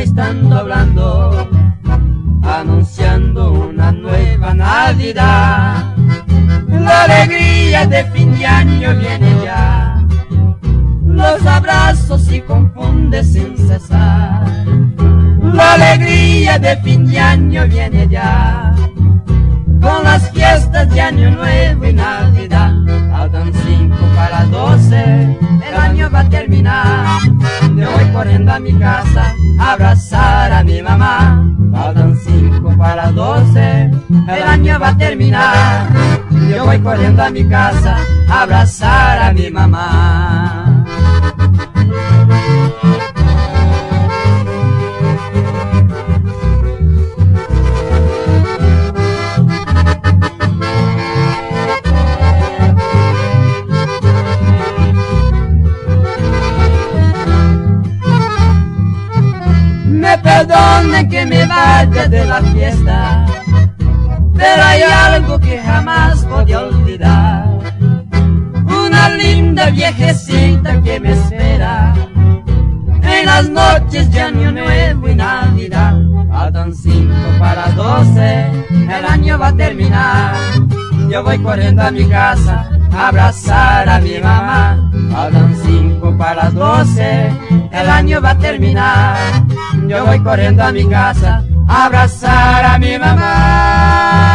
que están doblando, anunciando una nueva Navidad. La alegría de fin de año viene ya, los abrazos y confunde sin cesar. La alegría de fin de año viene ya, con las fiestas de Año Nuevo y Navidad. Faltan 5 para 12, el año va a terminar. Yo voy corriendo a mi casa a abrazar a mi mamá. Faltan 5 para 12, el año va a terminar. Yo voy corriendo a mi casa a abrazar a mi mamá. Me perdonen que me vaya de la fiesta, pero hay algo que jamás voy a olvidar. Una linda viejecita que me espera en las noches de Año Nuevo y Navidad. Faltan 5 para 12, el año va a terminar. Yo voy corriendo a mi casa a abrazar a mi mamá. Faltan 5 para 12, el año va a terminar. Yo voy corriendo a mi casa a abrazar a mi mamá.